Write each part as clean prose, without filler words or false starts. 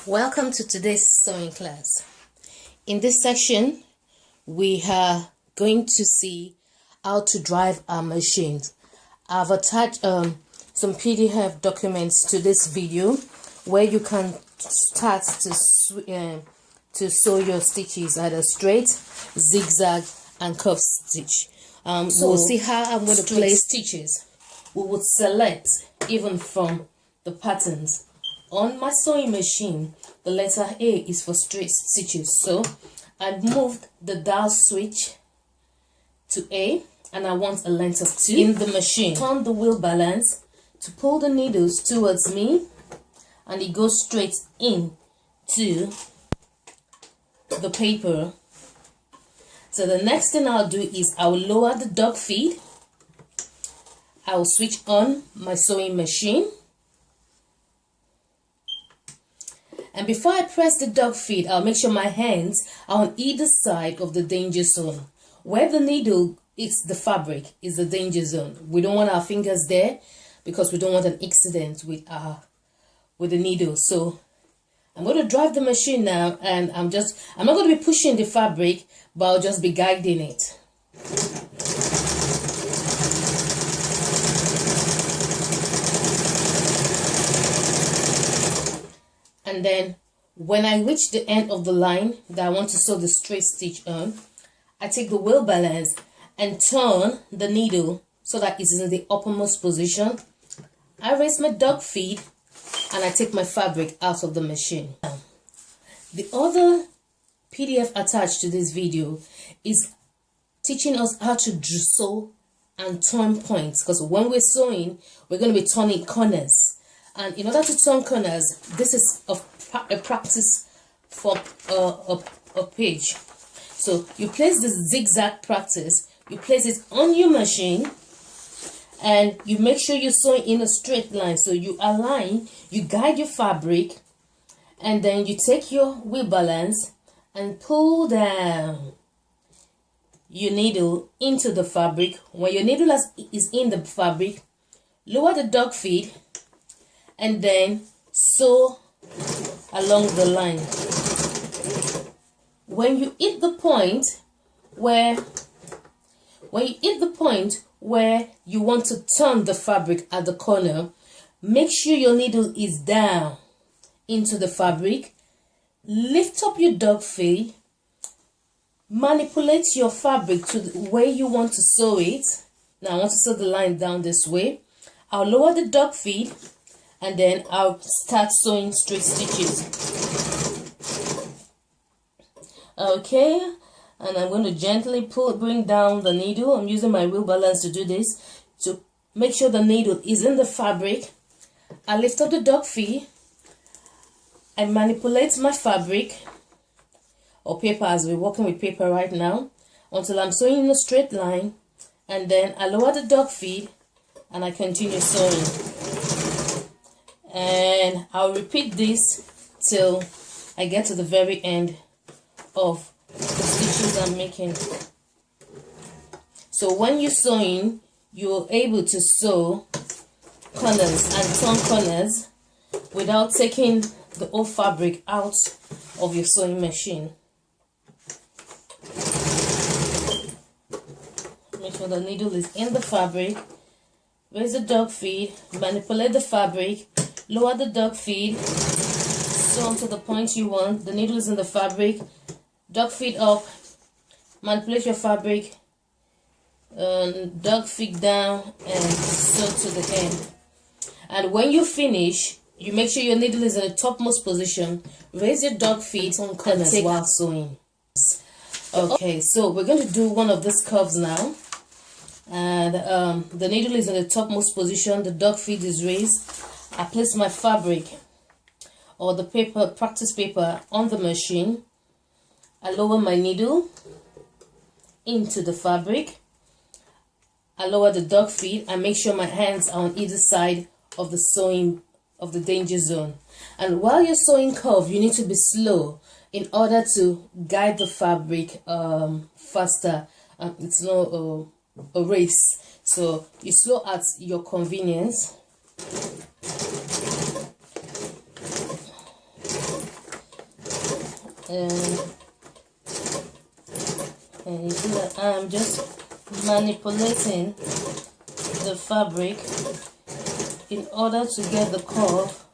Welcome to today's sewing class. In this section, we are going to see how to drive our machines. I've attached some PDF documents to this video where you can start to sew your stitches, either straight, zigzag, and curved stitch. So we'll see how I'm going to place stitches. We would select even from the patterns. On my sewing machine, the letter A is for straight stitches. So I moved the dial switch to A and I want a length of 2 in the machine. Turn the wheel balance to pull the needles towards me and it goes straight in to the paper. So the next thing I'll do is I'll lower the dog feed. I'll switch on my sewing machine. And before I press the dog feed, I'll make sure my hands are on either side of the danger zone. Where the needle is the fabric is the danger zone. We don't want our fingers there because we don't want an accident with the needle. So I'm going to drive the machine now, and I'm not going to be pushing the fabric, but I'll just be guiding it. And then when I reach the end of the line that I want to sew the straight stitch on, I take the wheel balance and turn the needle so that it's in the uppermost position. I raise my dog feed and I take my fabric out of the machine. The other PDF attached to this video is teaching us how to sew and turn points, because when we're sewing, we're going to be turning corners. And in order to turn corners, this is a practice for a page. So you place this zigzag practice, you place it on your machine, and you make sure you're sewing in a straight line. So you align, you guide your fabric, and then you take your wheel balance and pull down your needle into the fabric. When your needle is in the fabric, lower the dog feed, and then sew along the line. When you hit the point where you want to turn the fabric at the corner, make sure your needle is down into the fabric. Lift up your dog feed, manipulate your fabric to the way you want to sew it. Now I want to sew the line down this way. I'll lower the dog feed, and then I'll start sewing straight stitches. Okay, and I'm going to gently bring down the needle. I'm using my wheel balance to do this, to make sure the needle is in the fabric. I lift up the dog feed. I manipulate my fabric or paper, as we're working with paper right now, until I'm sewing in a straight line, and then I lower the dog feed and I continue sewing. And I'll repeat this till I get to the very end of the stitches I'm making. So when you're sewing, you're able to sew corners and turn corners without taking the old fabric out of your sewing machine. Make sure the needle is in the fabric. Raise the dog feed, manipulate the fabric, lower the dog feed, sew onto the point you want. The needle is in the fabric. Dog feed up, manipulate your fabric, dog feed down, and sew to the end. And when you finish, you make sure your needle is in the topmost position. Raise your dog feet on corners while sewing. Okay, so we're going to do one of these curves now. And the needle is in the topmost position. The dog feed is raised. I place my fabric or the paper, practice paper, on the machine. I lower my needle into the fabric. I lower the dog feed. I make sure my hands are on either side of the sewing of the danger zone. And while you're sewing curve, you need to be slow in order to guide the fabric faster. It's not a race, so you slow at your convenience. and you see that I'm just manipulating the fabric in order to get the curve,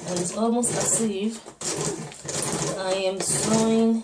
and it's almost as if I am sewing